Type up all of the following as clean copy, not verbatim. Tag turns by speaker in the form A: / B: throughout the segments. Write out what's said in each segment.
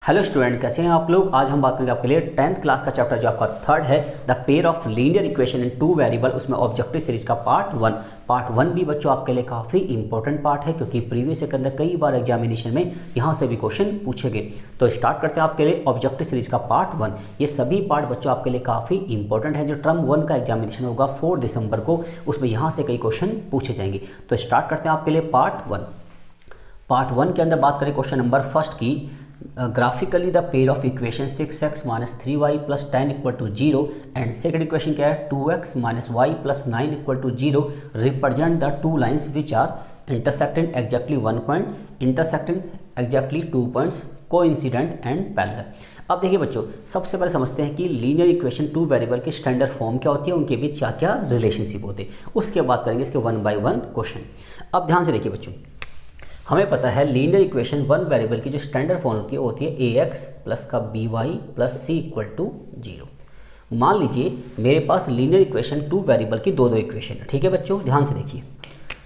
A: Hello student, कैसे हैं आप लोग। आज हम बात करेंगे आपके लिए 10th क्लास का चैप्टर जो आपका थर्ड है, the pair of linear equation in two variable. उसमें ऑब्जेक्टिव सीरीज का पार्ट वन भी बच्चों आपके लिए काफ़ी इंपॉर्टेंट पार्ट है, क्योंकि प्रीवियस के अंदर कई बार एग्जामिनेशन में यहाँ से भी क्वेश्चन पूछे गए। तो स्टार्ट करते हैं आपके लिए ऑब्जेक्टिव सीरीज का पार्ट वन। ये सभी पार्ट बच्चों आपके लिए काफ़ी इंपॉर्टेंट है। जो टर्म वन का एग्जामिनेशन होगा 4 दिसंबर को, उसमें यहाँ से कई क्वेश्चन पूछे जाएंगे। तो स्टार्ट करते हैं आपके लिए पार्ट वन के अंदर बात करें क्वेश्चन नंबर फर्स्ट की। Graphically the pair of equation 6x minus 3y plus 10 equal to 0 and second equation क्या है 2x minus Y plus 9 equal to 0 represent the two lines which are intersecting exactly 1 point, intersecting exactly 2 points, coincident and parallel. अब देखिए बच्चों, सबसे पहले समझते हैं कि लीनियर इक्वेशन टू वेरिएबल की स्टैंडर्ड फॉर्म क्या होती है, उनके बीच क्या क्या रिलेशनशिप होते हैं, उसके बाद करेंगे इसके वन बाय वन क्वेश्चन। अब ध्यान से देखिए बच्चों, हमें पता है लीनियर इक्वेशन वन वेरिएबल की जो स्टैंडर्ड फॉर्म होती है वो होती है ax प्लस का by plus c equal to 0। मान लीजिए मेरे पास लीनियर इक्वेशन टू वेरिएबल की दो इक्वेशन है। ठीक है बच्चों, ध्यान से देखिए।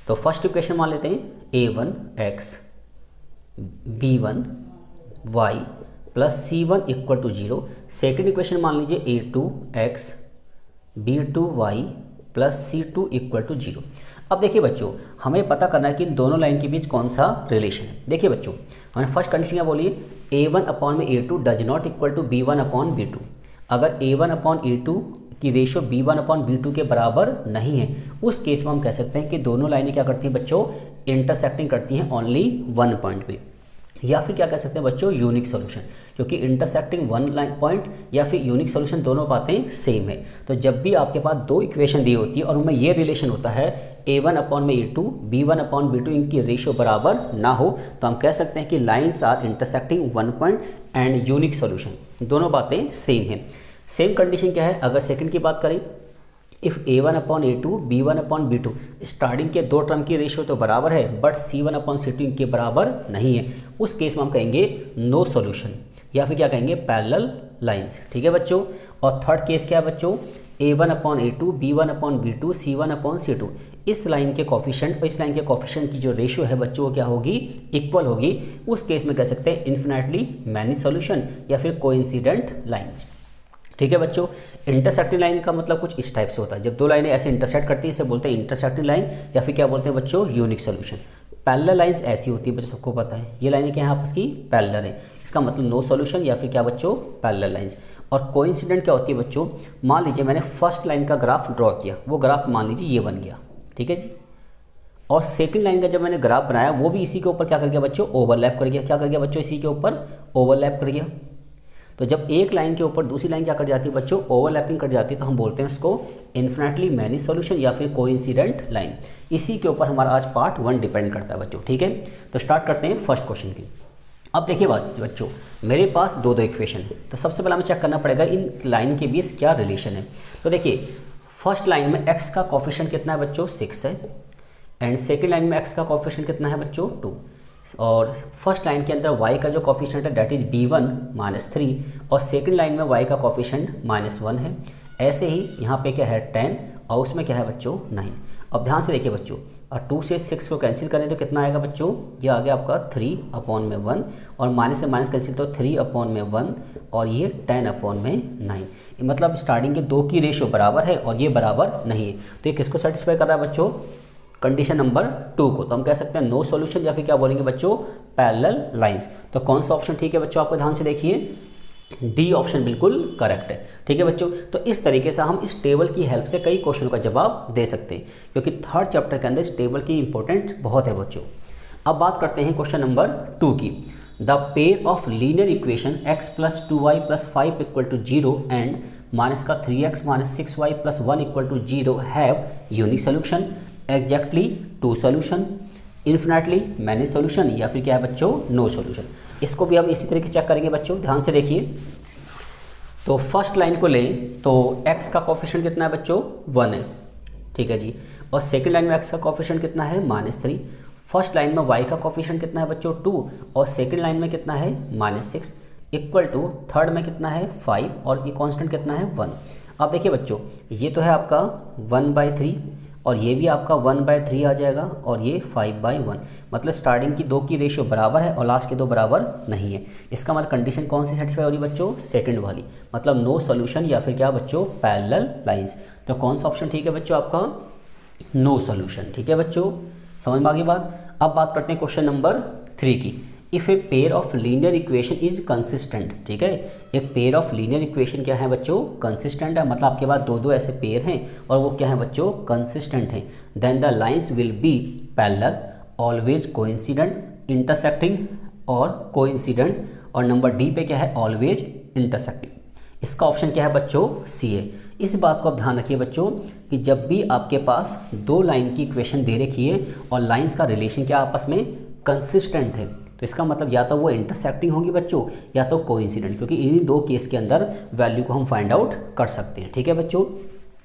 A: तो फर्स्ट इक्वेशन मान लेते हैं a1x b1 y plus c1 equal to 0। Second equation मान लीजिए a2x b2 y plus c2 equal to 0। अब देखिए बच्चों, हमें पता करना है कि इन दोनों लाइन के बीच कौन सा रिलेशन है। देखिए बच्चों, हमने फर्स्ट कंडीशन क्या बोली है, a1 अपॉन में a2 does not equal to b1 upon b2। अगर a1 अपॉन a2 की रेशियो b1 अपॉन b2 के बराबर नहीं है, उस केस में हम कह सकते हैं कि दोनों लाइनें क्या करती हैं बच्चों, इंटरसेक्टिंग करती हैं ओनली वन पॉइंट पे। या फिर क्या कह सकते हैं बच्चों, यूनिक सोल्यूशन, क्योंकि इंटरसेक्टिंग वन लाइन पॉइंट या फिर यूनिक सोल्यूशन दोनों बातें सेम है। तो जब भी आपके पास दो इक्वेशन दी होती है और उनमें ये रिलेशन होता है a1 अपॉन में a2 b1 अपॉन b2 इनकी रेशियो बराबर ना हो, तो हम कह सकते हैं कि lines are intersecting one point and unique solution, दोनों बातें सेम हैं। सेम कंडीशन क्या है, अगर सेकंड की बात करें, if a1 upon a2 b1 upon b2, starting के दो टर्म की रेशियो तो बराबर है बट c1 अपॉन c2 इनके बराबर नहीं है, उस केस में हम कहेंगे नो सॉल्यूशन, या फिर क्या कहेंगे पैरेलल लाइंस। ठीक है बच्चों। और थर्ड केस क्या है बच्चों, a1 upon a2 b1 upon b2 c1 upon c2, इस लाइन के कोफिशिएंट और इस लाइन के कोफिशिएंट की जो रेशियो है बच्चों वो क्या होगी, इक्वल होगी। उस केस में कह सकते हैं इन्फिनिटली मैनी सॉल्यूशन या फिर कोइंसिडेंट लाइंस। ठीक है बच्चों। इंटरसेक्टिंग लाइन का मतलब कुछ इस टाइप से होता है, जब दो लाइनें ऐसे इंटरसेक्ट करती है इसे बोलते हैं इंटरसेक्टिंग लाइन, या फिर क्या बोलते हैं बच्चों, यूनिक सोल्यूशन। पैरेलल लाइंस ऐसी होती है बच्चों, सबको पता है, ये लाइनें क्या है आपस की पैरेलल है, इसका मतलब नो सॉल्यूशन या फिर क्या बच्चों, पैरेलल लाइंस। और कोइंसिडेंट क्या होती है बच्चों, मान लीजिए मैंने फर्स्ट लाइन का ग्राफ ड्रॉ किया, वो ग्राफ मान लीजिए ये बन गया, ठीक है जी, और सेकंड लाइन का जब मैंने ग्राफ बनाया वो भी इसी के ऊपर क्या कर गया बच्चों, ओवरलैप कर गया। क्या कर गया बच्चों, इसी के ऊपर ओवरलैप कर गया। तो जब एक लाइन के ऊपर दूसरी लाइन क्या कर जाती है बच्चों, ओवरलैपिंग कर जाती है, तो हम बोलते हैं उसको इन्फिनिटली मैनी सॉल्यूशन या फिर कोइंसिडेंट लाइन। इसी के ऊपर हमारा आज पार्ट वन डिपेंड करता है बच्चों। ठीक है, तो स्टार्ट करते हैं फर्स्ट क्वेश्चन की। अब देखिए बच्चों, मेरे पास दो इक्वेशन है, तो सबसे पहले हमें चेक करना पड़ेगा इन लाइन के बीच क्या रिलेशन है। तो देखिए फर्स्ट लाइन में x का कोफिशिएंट कितना है बच्चों, 6 है, एंड सेकेंड लाइन में x का कोफिशिएंट कितना है बच्चों, 2, और फर्स्ट लाइन के अंदर y का जो कोफिशिएंट है दैट इज b1 माइनस 3, और सेकंड लाइन में y का कोफिशिएंट -1 है। ऐसे ही यहाँ पे क्या है 10, और उसमें क्या है बच्चों 9। अब ध्यान से देखिए बच्चों, और 2 से 6 को कैंसिल करें तो कितना आएगा बच्चों, ये आ गया आपका 3 अपॉन में 1, और माइनस से माइनस कैंसिल तो 3 अपॉन में 1, और ये 10 अपॉन में 9। मतलब स्टार्टिंग के दो की रेशियो बराबर है और ये बराबर नहीं है, तो ये किसको सेटिस्फाई कर रहा है बच्चों, कंडीशन नंबर 2 को। तो हम कह सकते हैं नो सॉल्यूशन या फिर क्या बोलेंगे बच्चों, पैरेलल लाइंस। तो कौन सा ऑप्शन ठीक है बच्चों, आपको ध्यान से देखिए, डी ऑप्शन बिल्कुल करेक्ट है। ठीक है बच्चों, तो इस तरीके से हम इस टेबल की हेल्प से कई क्वेश्चनों का जवाब दे सकते हैं, क्योंकि थर्ड चैप्टर के अंदर इस टेबल की इंपॉर्टेंट बहुत है बच्चों। अब बात करते हैं क्वेश्चन नंबर 2 की। The pair of linear equation x plus 2y plus 5 equal to 0 and minus का 3x minus 6y plus 1 equal to 0 have unique solution, exactly two solution, infinitely many solution, या फिर क्या है बच्चों, नो सोल्यूशन। इसको भी हम इसी तरीके चेक करेंगे बच्चों, ध्यान से देखिए। तो फर्स्ट लाइन को लें तो x का कोफिशिएंट कितना है बच्चों, 1 है, ठीक है जी, और सेकंड लाइन में x का कोफिशिएंट कितना है, -3। फर्स्ट लाइन में y का कोफिशिएंट कितना है बच्चों, 2, और सेकंड लाइन में कितना है, -6, इक्वल टू थर्ड में कितना है, 5, और ये कांस्टेंट कितना है, 1। अब देखिए बच्चों, ये तो है आपका 1/3, और ये भी आपका 1/3 आ जाएगा और ये 5/1। मतलब स्टार्टिंग की 2 की रेशियो बराबर है और लास्ट के 2 बराबर नहीं है। इसका मतलब कंडीशन कौन सी सेटिस्फाई हो रही है बच्चों? सेकंड वाली, मतलब नो सॉल्यूशन या फिर क्या बच्चों? Parallel lines. तो कौन सा ऑप्शन ठीक है बच्चों आपका? No solution. ठीक है बच्चों, समझ में आ गई बात। अब बात करते हैं क्वेश्चन नंबर 3 की। If a pair of linear equation is consistent, ठीक है, एक पेयर ऑफ लीनियर इक्वेशन क्या है बच्चों? कंसिस्टेंट है, मतलब आपके पास 2 ऐसे पेयर हैं और वो क्या है बच्चों? कंसिस्टेंट हैं। Then the lines will be parallel, always coincident, intersecting और कोइंसिडेंट, और नंबर डी पे क्या है? Always intersecting. इसका ऑप्शन क्या है बच्चों? सी है। इस बात को आप ध्यान रखिए बच्चों कि जब भी आपके पास 2 लाइन की इक्वेशन दे रखी है और लाइंस का रिलेशन क्या आपस में कंसिस्टेंट है, तो इसका मतलब या तो वो इंटरसेक्टिंग होगी बच्चों या तो कोइंसिडेंट, क्योंकि इन्हीं 2 केस के अंदर वैल्यू को हम फाइंड आउट कर सकते हैं। ठीक है बच्चों,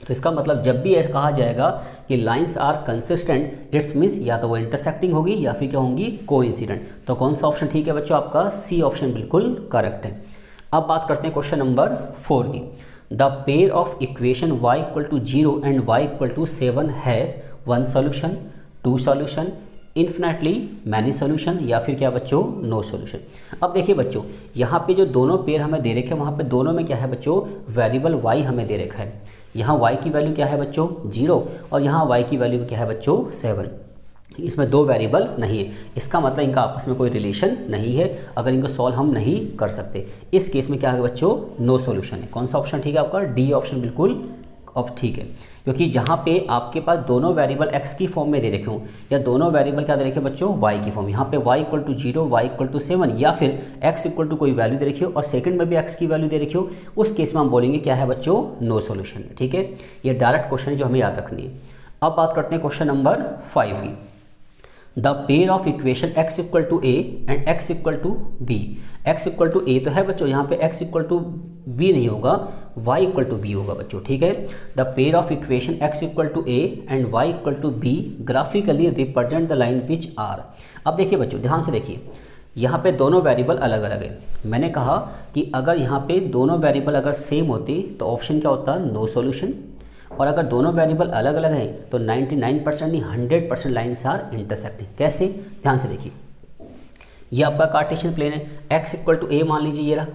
A: तो इसका मतलब जब भी ऐसा कहा जाएगा कि lines are consistent, it's means या तो वो इंटरसेक्टिंग होगी या फिर क्या होंगी? कोइंसिडेंट। तो कौन सा ऑप्शन ठीक है बच्चों आपका? सी ऑप्शन बिल्कुल करेक्ट है। अब बात करते हैं क्वेश्चन नंबर 4 की। The pair of equation y = 0 and y = 7 has 1 solution, 2 solution, infinitely many solution या फिर क्या बच्चों? No solution. अब देखिए बच्चों, यहाँ पे जो दोनों पेयर हमें दे रखे हैं वहाँ पे दोनों में क्या है बच्चों? वेरिएबल y हमें दे रखा है। यहाँ y की वैल्यू क्या है बच्चों? 0 और यहाँ y की वैल्यू क्या है बच्चों? 7। इसमें 2 वेरिएबल नहीं है, इसका मतलब इनका आपस में कोई रिलेशन नहीं है। अगर इनको सॉल्व हम नहीं कर सकते, इस केस में क्या है बच्चों? नो सॉल्यूशन है। कौन सा ऑप्शन ठीक है आपका? डी ऑप्शन बिल्कुल अब ठीक है, क्योंकि जहाँ पे आपके पास दोनों वेरिएबल x की फॉर्म में दे रखे हों या दोनों वेरिएबल क्या दे रखे बच्चों? y की फॉर्म। यहाँ पे y = 0, y = 7 या फिर x = कोई वैल्यू दे रखी हो और सेकंड में भी x की वैल्यू दे रखी हो, उस केस में हम बोलेंगे क्या है बच्चों? No solution. ठीक है, ये डायरेक्ट क्वेश्चन है जो हमें याद रखनी है। अब बात करते हैं क्वेश्चन नंबर 5 की। The pair of equation x = a and x = b। x = a तो है बच्चों, यहाँ पे x = b नहीं होगा, y = b होगा बच्चों। ठीक है, the pair of equation x = a and y = b graphically represent the line which are. अब देखिए बच्चों, ध्यान से देखिए, यहाँ पे दोनों वेरिएबल अलग अलग है। मैंने कहा कि अगर यहाँ पे दोनों वेरिएबल अगर सेम होती तो ऑप्शन क्या होता? No solution. और अगर दोनों वेरिएबल अलग अलग हैं तो 99% नहीं 100% लाइन्स आर इंटरसेक्टिंग। कैसे? ध्यान से देखिए, ये आपका कार्टेशियन प्लेन है, x = a मान लीजिए, ये रहा,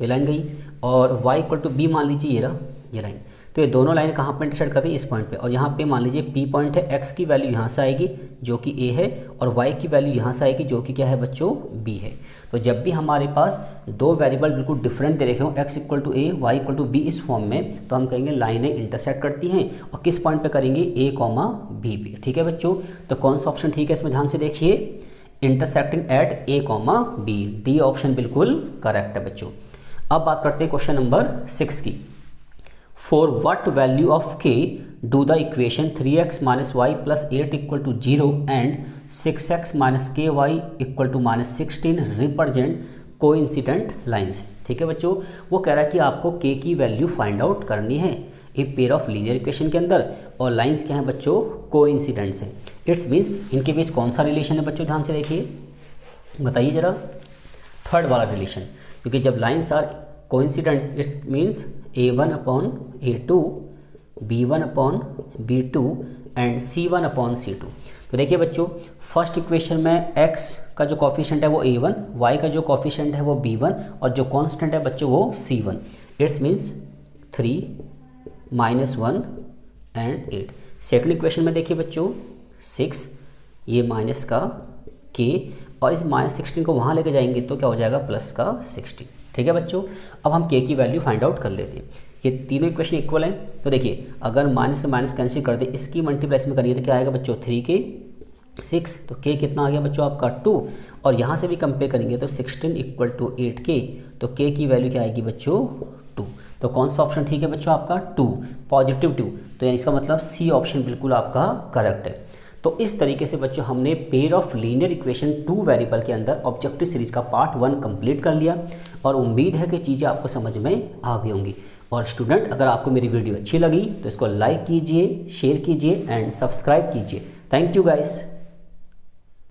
A: ये लाइन गई, और y = b मान लीजिए, ये रहा, ये लाइन। तो ये दोनों लाइन कहाँ पर इंटरसेक्ट कर रही है? इस पॉइंट पे। और यहाँ पे मान लीजिए P पॉइंट है, x की वैल्यू यहाँ से आएगी जो कि A है और y की वैल्यू यहाँ से आएगी जो कि क्या है बच्चों? B है। तो जब भी हमारे पास 2 वेरिएबल बिल्कुल डिफरेंट दे रखे हों, x = a, y = b इस फॉर्म में, तो हम कहेंगे लाइनें इंटरसेक्ट करती हैं और किस पॉइंट पे करेंगे? a, b पे। ठीक है बच्चों, तो कौन सा ऑप्शन ठीक है इसमें? ध्यान से देखिए, intersecting at a, b, D option बिल्कुल करेक्ट है बच्चों। अब बात करते हैं क्वेश्चन नंबर 6 की। For what value of k do the equation 3x minus y plus 8 = 0 and 6x minus ky = -16 represent coincident lines? ठीक है बच्चों, वो कह रहा है कि आपको k की वैल्यू फाइंड आउट करनी है एक पेयर ऑफ लीनियर इक्वेशन के अंदर, और लाइंस क्या है बच्चों? कोइंसिडेंट्स हैं। इट्स मीन्स इनके बीच कौन सा रिलेशन है बच्चों? ध्यान से देखिए, बताइए जरा। थर्ड वाला रिलेशन, क्योंकि जब lines are coincident it's means a1/a2, b1/b2 and c1/c2। तो देखिए बच्चों, फर्स्ट इक्वेशन में x का जो कॉफिशेंट है वो a1, y का जो कॉफिशेंट है वो b1 और जो कांस्टेंट है बच्चों वो c1। It's means 3, -1 and 8। Second equation में देखिए बच्चों 6, ये माइनस का k और इस -16 को वहाँ लेके जाएंगे तो क्या हो जाएगा? प्लस का 16। ठीक है बच्चों, अब हम k की वैल्यू फाइंड आउट कर लेते हैं। ये तीनों इक्वेशन इक्वल हैं, तो देखिए अगर माइनस से माइनस कैंसिल कर दे, इसकी मल्टीप्लाई में करिए तो क्या आएगा बच्चों? 3k 6, तो k कितना आ गया बच्चों आपका? 2, और यहाँ से भी कंपेयर करेंगे तो 16 = 8k, तो k की वैल्यू क्या आएगी बच्चों? 2। तो कौन सा ऑप्शन ठीक है बच्चों आपका? 2, पॉजिटिव 2। तो यानी इसका मतलब सी ऑप्शन बिल्कुल आपका करेक्ट है। तो इस तरीके से बच्चों हमने pair of linear equation 2 variable के अंदर ऑब्जेक्टिव सीरीज का पार्ट 1 कंप्लीट कर लिया, और उम्मीद है कि चीज़ें आपको समझ में आ गई होंगी। और स्टूडेंट, अगर आपको मेरी वीडियो अच्छी लगी तो इसको लाइक कीजिए, शेयर कीजिए एंड सब्सक्राइब कीजिए। Thank you guys.